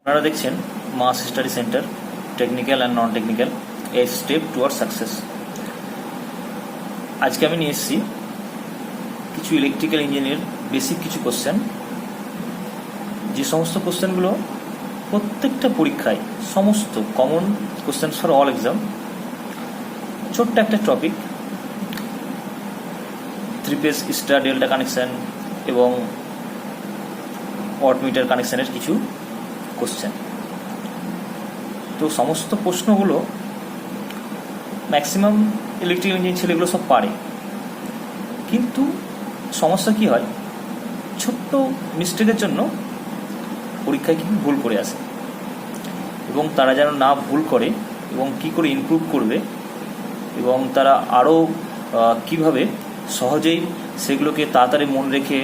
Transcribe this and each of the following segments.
আপনারা দেখছেন mass study centre technical and non technical a step toward success. আজকে আমি নিয়ে এসেছি কিছু ইলেকট্রিক্যাল ইঞ্জিনিয়ার বেসিক কিছু কোশ্চেন, যে সমস্ত কোশ্চেনগুলো প্রত্যেকটা পরীক্ষায় সমস্ত common question for all exam. ছোট্ট একটা topic, 3 phase star delta connection এবং ওয়াটমিটার কানেকশনের কিছু কোশ্চেন। তো সমস্ত প্রশ্নগুলো ম্যাক্সিমাম ইলেকট্রিক্যাল ইঞ্জিনিয়ার ছেলেগুলো সব পারে, কিন্তু সমস্যা কি হয়, ছোট্ট মিস্টেকের জন্য পরীক্ষায় কি ভুল করে আসে, এবং তারা যেন না ভুল করে এবং কি করে ইমপ্রুভ করবে এবং তারা আরও কিভাবে সহজেই সেগুলোকে তাড়াতাড়ি মনে রেখে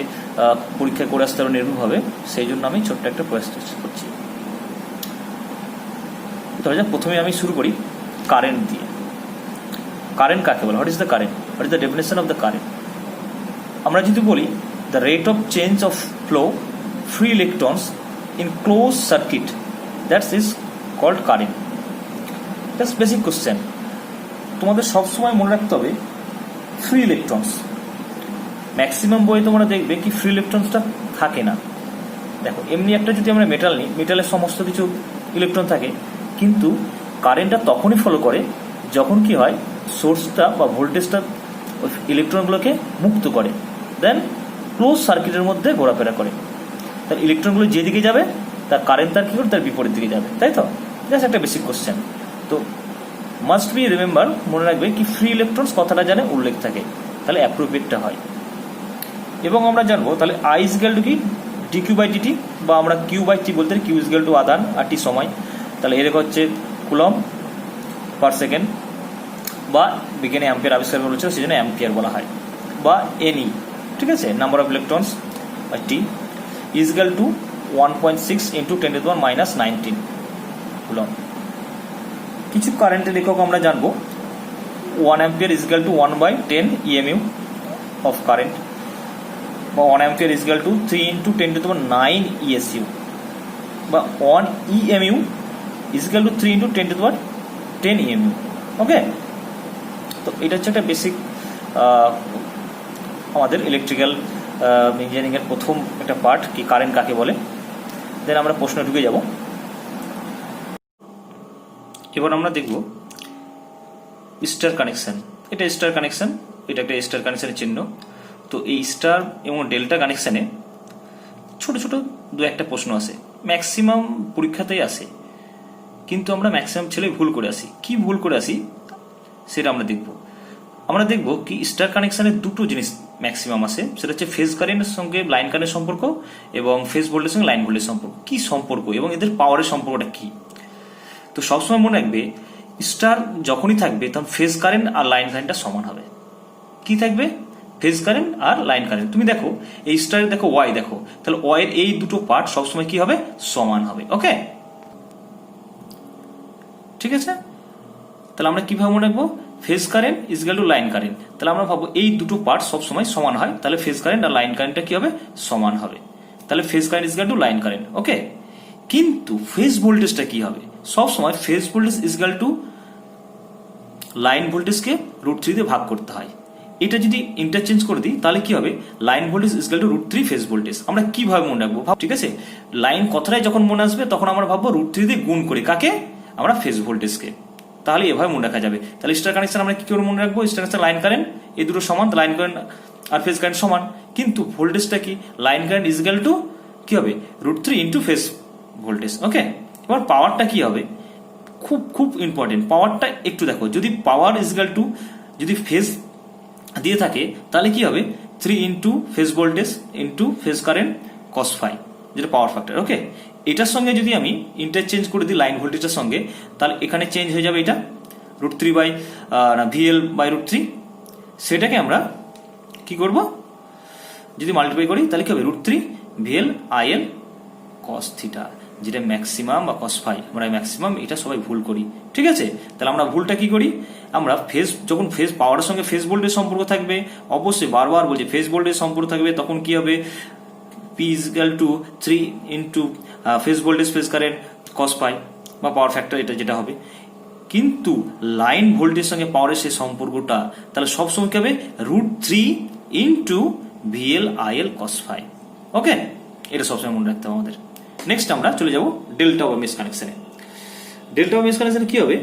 পরীক্ষা করে আসতে পারে নির্ভুলভাবে, সেই জন্য আমি ছোট্ট একটা প্রয়াস করছি। তবে প্রথমে আমি শুরু করি কারেন্ট দিয়ে। কারেন্ট কাকে বলে? What is the current? What is the definition of the current? আমরা যদি বলি the rate of change of flow free electrons in close circuit, that's is called current. That's basic question. তোমাদের সবসময় মনে রাখতে হবে ফ্রি ইলেকট্রনস। ম্যাক্সিমাম বইয়ে তোমরা দেখবে কি ফ্রি ইলেকট্রনসটা থাকে না। দেখো, এমনি একটা যদি আমরা মেটাল নিই, মেটালের সমস্ত কিছু ইলেকট্রন থাকে, কিন্তু কারেন্টটা তখনই ফলো করে যখন কি হয়, সোর্সটা বা ভোল্টেজটা ওই ইলেকট্রনগুলোকে মুক্ত করে, দেন ক্লোজ সার্কিটের মধ্যে ঘোরাফেরা করে। তার ইলেকট্রনগুলো যেদিকে যাবে তার কারেন্ট তার কী করে, তার বিপরীত দিকে যাবে, তাই তো? জাস্ট একটা বেসিক কোশ্চেন। তো মাস্ট বি রিমেম্বার, মনে রাখবে কি ফ্রি ইলেকট্রনস কথাটা জানে উল্লেখ থাকে, তাহলে অ্যাপ্রোপ্রিয়েটটা হয়। এবং আমরা জানবো তাহলে আই ইজ ইকুয়াল টু কি, ডিকিউ বাই ডিটি, বা আমরা কিউ বাই টি বলতে কিউ ইজ ইকুয়াল টু আদান আর টি সময়। তাহলে এর হচ্ছে কুলম পার সেকেন্ড, বা বিজ্ঞানী অ্যাম্পিয়ার আবিষ্কার করেছিল সেই জন্য অ্যাম্পিয়ার বলা হয়, বা এনই, ঠিক আছে, number of electrons by t is equal to 1.6 into 10⁻⁻19 coulomb. কিছু কারেন্টের একক আমরা জানবো। 1 ampere is equal to 1/10 EMU of current, বা 1 ampere is equal to 3 into 10⁻9 ESU, বা 1 EMU is equal to 3 into 10⁻10 EMU। Okay, তো এটা হচ্ছে একটা বেসিক আমাদের ইলেকট্রিক্যাল ইঞ্জিনিয়ারিংয়ের প্রথম একটা পার্ট, কি কারেন্ট কাকে বলে। দেন আমরা প্রশ্নে ঢুকে যাব। এবার আমরা দেখব স্টার কানেকশন। এটা স্টার কানেকশন, এটা একটা স্টার কানেকশনের চিহ্ন। তো এই স্টার এবং ডেল্টা কানেকশনে ছোট ছোট দু একটা প্রশ্ন আসে, ম্যাক্সিমাম পরীক্ষাতেই আসে, কিন্তু আমরা ম্যাক্সিমাম ছেলে ভুল করে আসি। কি ভুল করে আসি সেটা আমরা দেখব। আমরা দেখব কি স্টার কানেকশনের দুটো জিনিস ম্যাক্সিমাম আসে, সেটা হচ্ছে ফেজ কারেন্টের সঙ্গে লাইন কারেন্টের সম্পর্ক এবং ফেজ ভোল্টেজের সঙ্গে লাইন ভোল্টেজের সম্পর্ক। কি সম্পর্ক এবং এদের পাওয়ারের সম্পর্কটা কি? তো সবসময় মনে রাখবে, স্টার যখনই থাকবে তখন ফেজ কারেন্ট আর লাইন কারেন্টটা সমান হবে। কি থাকবে? ফেজ কারেন্ট আর লাইন কারেন্ট। তুমি দেখো এই স্টারে দেখো ওয়াই, দেখো তাহলে ওয়াই এর এই দুটো পার্ট সবসময় কি হবে? সমান হবে। ওকে, ঠিক আছে। তাহলে আমরা কিভাবে মনে রাখবো? Phase current is equal to line current. তাহলে আমরা ভাববো এই দুটো পার্ট সবসময় সমান হয়, তাহলে ফেজ কারেন্ট আর লাইন কারেন্টটা কি হবে? সমান হবে। তাহলে phase current is equal to line current. Okay, কিন্তু ফেজ ভোল্টেজটা কি হবে? সবসময় phase voltage is equal to line ভোল্টেজকে √3 দিয়ে ভাগ করতে হয়। এটা যদি ইন্টারচেঞ্জ করে দিই তাহলে কি হবে? Line voltage is equal to √3 phase voltage. আমরা কিভাবে মনে রাখবো? ঠিক আছে, লাইন কথাটাই যখন মনে আসবে তখন আমরা ভাববো √3 দিয়ে গুণ করি কাকে? আমরা ফেজ ভোল্টেজকে। তাহলে এভাবে মনে রাখা যাবে। তাহলে স্টার কানেকশন আমরা কি করে মনে রাখবো? স্টার কানেকশন লাইন কারেন্ট, এই দুটো সমান, লাইন কারেন্ট আর ফেজ কারেন্ট সমান, কিন্তু ভোল্টেজটা কি? Line current is equal to কি হবে? √3 ইন্টু ফেজ ভোল্টেজ। ওকে, এবার পাওয়ারটা কি হবে? খুব খুব ইম্পর্টেন্ট, পাওয়ারটা একটু দেখো। যদি পাওয়ার ইজ ইকুয়াল টু, যদি ফেজ দিয়ে থাকে তাহলে কি হবে? 3 into phase voltage into phase current cos φ, যেটা পাওয়ার ফ্যাক্টর। ওকে, এটার সঙ্গে যদি আমি ইন্টারচেঞ্জ করে দিই লাইন ভোল্টেজের সঙ্গে, তাহলে এখানে চেঞ্জ হয়ে যাবে এটা √3 বাই VL বাই √3। সেটাকে আমরা কি করব? যদি মাল্টিপ্লাই করি তাহলে কি হবে? √3 VL IL cos θ, যেটা ম্যাক্সিমাম বা cos φ। আমরা ম্যাক্সিমাম এটা সবাই ভুল করি, ঠিক আছে। তাহলে আমরা ভুলটা কি করি? আমরা ফেজ, যখন ফেজ পাওয়ারের সঙ্গে ফেজ ভোল্টেজ সম্পর্ক থাকবে, অবশ্যই বারবার বলছি ফেজ ভোল্টেজ সম্পর্ক থাকবে, তখন কি হবে? P is equal to 3 into phase voltage phase current cos phi বা পাওয়ার ফ্যাক্টর, এটা যেটা হবে। কিন্তু লাইন ভোল্টেজ সঙ্গে পাওয়ারের সেই সম্পর্কটা তাহলে সবসময় কি হবে, √3 into VL IL cos phi. Okay, এটা সবসময় মনে রাখতে হবে আমাদের। নেক্সট আমরা চলে যাব ডেল্টা বা মেশ কানেকশনে। ডেল্টা বা মেশ কানেকশনে কি হবে,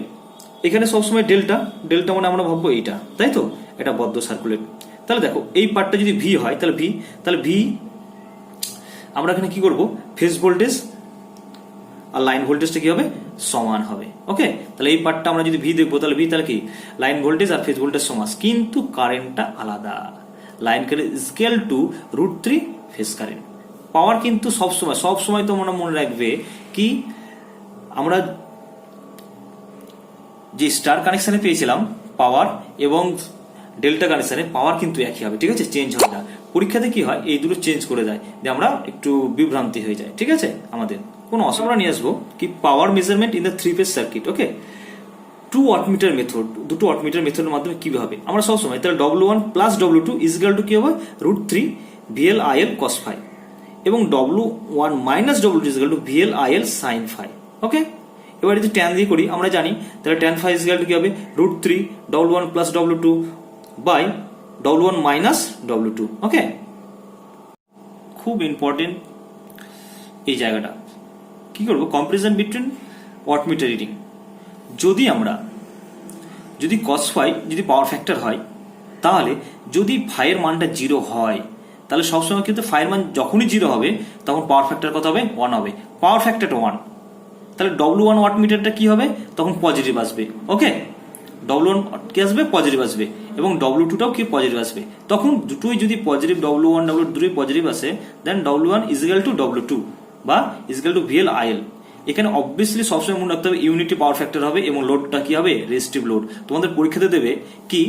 এখানে সবসময় ডেল্টা ডেল্টা মানে আমরা ভাববো এইটা, তাই তো, এটা বদ্ধ সার্কুলেট। তাহলে দেখো এই পার্টটা যদি ভি হয় তাহলে ভি আমরা এখানে কি করব, ফেজ ভোল্টেজ আর লাইন ভোল্টেজটা কি হবে, সমান হবে। ওকে, তাহলে এই পার্টটা আমরা যদি ভি দেখবো তাহলে ভি তাহলে কি লাইন ভোল্টেজ আর ফেজ ভোল্টেজ সমান, কিন্তু কারেন্টটা আলাদা। Line current is equal to √3 phase current. Power কিন্তু সবসময় তো মনে রাখবে কি, আমরা যে স্টার কানেকশনে পেয়েছিলাম পাওয়ার এবং ডেল্টা কানেকশনে পাওয়ার কিন্তু একই হবে, ঠিক আছে, চেঞ্জ হবে না। পরীক্ষাতে কি হয়, এই দুটো চেঞ্জ করে দেয়, যে আমরা একটু বিভ্রান্তি হয়ে যায়, ঠিক আছে। আমাদের কোনো অসুবিধা নিয়ে আসবো কি, power measurement in the 3 phase circuit. Okay, 2 wattmeter method, দুটো ওয়াটমিটার মেথডের মাধ্যমে কিভাবে আমরা সবসময় তাহলে W1 plus W2 is equal to কি হবে, √3 ভিএল আইএল কস ফাই, এবং W1 minus W2 is equal to VL IL sine phi. Okay, এবার যদি ট্যান দিয়ে করি আমরা জানি, তাহলে tan phi is equal to কি হবে, √3 W1 plus W2 by W1 minus W2। ওকে, খুব ইম্পর্টেন্ট এই জায়গাটা। কি করবো, কম্পারিজন বিটুইন ওয়াটমিটার রিডিং। যদি কস ফাই যদি পাওয়ার ফ্যাক্টর হয়, তাহলে যদি ফাইয়ের মানটা 0 হয়, তাহলে সবসময় কিন্তু ফাইয়ের মান যখনই 0 হবে তখন পাওয়ার ফ্যাক্টর কত হবে, 1 হবে। পাওয়ার ফ্যাক্টরটা 1, তাহলে W1 ওয়াটমিটারটা কি হবে, তখন পজিটিভ আসবে। ওকে, W1 কি আসবে, পজিটিভ আসবে, এবং W2টাও কি পজিটিভ আসবে। তখন দুটোই যদি পজিটিভ, W1 W2 দুটোই পজিটিভ আসে, দেন W1 is equal to W2 বা is equal to VL IL. এখানে অবভিয়াসলি সবসময় মনে রাখতে হবে ইউনিটি পাওয়ার ফ্যাক্টর হবে এবং লোডটা কি হবে, রেজিস্টিভ লোড। তোমাদের পরীক্ষাতে দেবে কি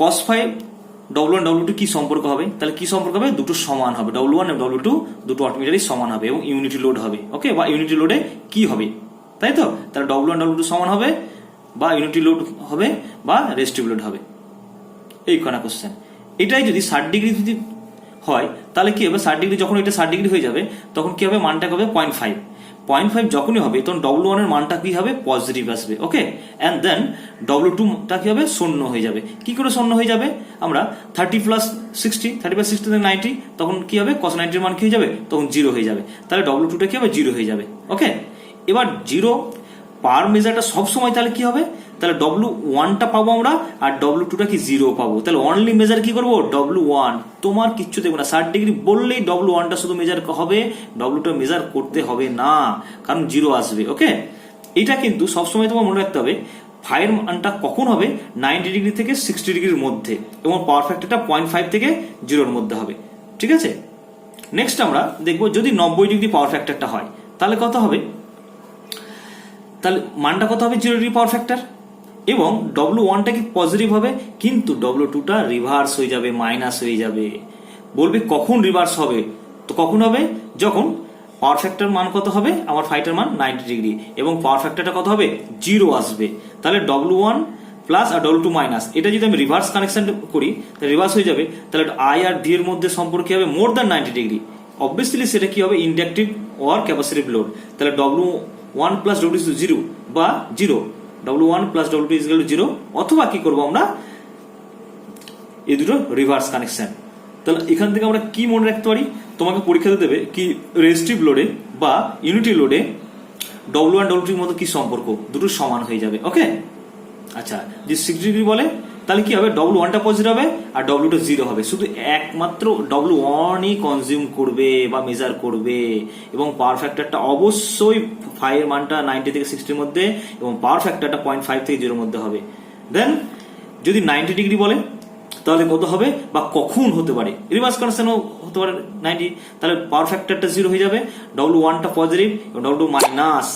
cos ফাই W1 W2 কি সম্পর্ক হবে, তাহলে কি সম্পর্ক হবে, দুটো সমান হবে, W1 এবং W2 দুটো ওয়াটমিটারই সমান হবে এবং ইউনিটি লোড হবে। ওকে, বা ইউনিটি লোডে কি হবে, তাই তো, তাহলে W1 W2 সমান হবে বা ইউনিটি লোড হবে বা রেজিস্টিভ লোড হবে। এই কোনা কোশ্চেন, এটাই যদি 60 ডিগ্রি যদি হয় তাহলে কি হবে, 60 ডিগ্রি যখন এটা 60 ডিগ্রি হয়ে যাবে তখন কি হবে, মানটা হবে 0.5 যখনই হবে তখন W1 এর মানটা কি হবে, পজিটিভ আসবে। ওকে, এন্ড দেন W2 টা কি হবে, শূন্য হয়ে যাবে। কি করে শূন্য হয়ে যাবে, আমরা 30 প্লাস 60 থেকে 90, তখন কি হবে, cos 90 এর মান কি হয়ে যাবে, তখন 0 হয়ে যাবে। তাহলে W2 টা কি হবে, 0 হয়ে যাবে। ওকে, এবার 0 পার মেজারটা সবসময় তাহলে কি হবে, তাহলে W1 টা পাবো আমরা আর W2 টা কি 0 পাবো। তাহলে অনলি মেজার কি করবো, W1। তোমার কিচ্ছু দেখবো না, 60 ডিগ্রি বললেই W1 টা শুধু মেজার হবে, W2 টা মেজার করতে হবে না, কারণ 0 আসবে। ওকে, এটা কিন্তু সবসময় তোমার মনে রাখতে হবে, ফাইয়ের মানটা কখন হবে, 90 ডিগ্রি থেকে 60 ডিগ্রির মধ্যে, এবং পাওয়ার ফ্যাক্টরটা 0.5 থেকে 0-র মধ্যে হবে। ঠিক আছে, নেক্সট আমরা দেখবো যদি 90 ডিগ্রি পাওয়ার ফ্যাক্টরটা হয় তাহলে কত হবে, তাহলে মানটা কত হবে, 0 ডিগ্রি পাওয়ার ফ্যাক্টর, এবং W1 টা কি পজিটিভ হবে, কিন্তু W2 টা রিভার্স হয়ে যাবে, মাইনাস হয়ে যাবে। বলবে কখন রিভার্স হবে, তো কখন হবে, যখন পাওয়ার ফ্যাক্টর মান কত হবে, আমার ফাইটার মান 90 ডিগ্রি এবং পাওয়ার ফ্যাক্টরটা কত হবে, 0 আসবে। তাহলে W1 প্লাস আর W2 মাইনাস, এটা যদি আমি রিভার্স কানেকশন করি তাহলে রিভার্স হয়ে যাবে। তাহলে I আর D এর মধ্যে সম্পর্ক কি হবে, মোর দ্যান 90 ডিগ্রি। অবভিয়াসলি সেটা কি হবে, ইন্ডাকটিভ অর ক্যাপাসিটিভ লোড। তাহলে W1 প্লাস W2 ইজ 0 বা 0, W1 plus W2 is equal two 0, অথবা কি করবো আমরা, এই দুটো রিভার্স কানেকশন। তাহলে এখান থেকে আমরা কি মনে রাখতে পারি, তোমাকে পরীক্ষাতে দেবে কি রেজিস্টিভ লোডে বা ইউনিটি লোডে W1 W2 এর মধ্যে কি সম্পর্ক, দুটো সমান হয়ে যাবে। ওকে, আচ্ছা, যে 60 ডিগ্রি বলে তাহলে কি হবে, W1 টা পজিটিভ হবে আর W2 0 হবে, শুধু একমাত্র W1ই কনজিউম করবে বা মেজার করবে, এবং পাওয়ার ফ্যাক্টরটা অবশ্যই ফাইয়ের মানটা 90 থেকে 60 এর মধ্যে এবং পাওয়ার ফ্যাক্টরটা 0.5 থেকে 0 এর মধ্যে হবে। দেন যদি 90 ডিগ্রি বলে তাহলে কত হবে বা কখন হতে পারে, রিভার্স কানেকশনও হতে পারে 90, তাহলে পাওয়ার ফ্যাক্টরটা 0 হয়ে যাবে, W1 টা পজিটিভ এবং W2 মাইনাস,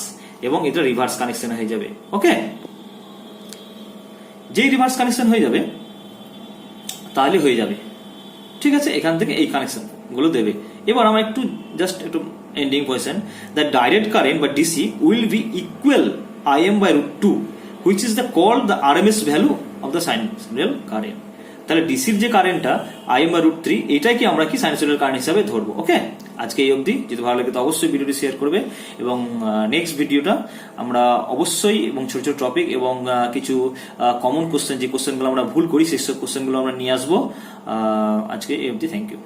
এবং এটা রিভার্স কানেকশন হয়ে যাবে। ওকে, যেই রিভার্স কানেকশন হয়ে যাবে তাহলে হয়ে যাবে। ঠিক আছে, এখান থেকে এই কানেকশন গুলো দেবে। এবার আমরা একটু জাস্ট একটু ending question, the direct current বা DC will be equal Im by √2 which is the called the RMS value of the sinusoidal current। তাহলে ডিসির যে কারেন্টটা Im/√3 এটাই কি আমরা কি সাইনোসয়েডাল কারেন্ট হিসাবে ধরবো। ওকে, আজকে এই অবধি। যদি ভালো লাগে তো অবশ্যই ভিডিওটি শেয়ার করবে, এবং নেক্সট ভিডিওটা আমরা অবশ্যই এবং ছোট ছোট টপিক এবং কিছু কমন কোশ্চেন, যে কোশ্চেনগুলো আমরা ভুল করি সেই সব কোশ্চেনগুলো আমরা নিয়ে আসবো। আজকে এই অবধি, থ্যাংক ইউ।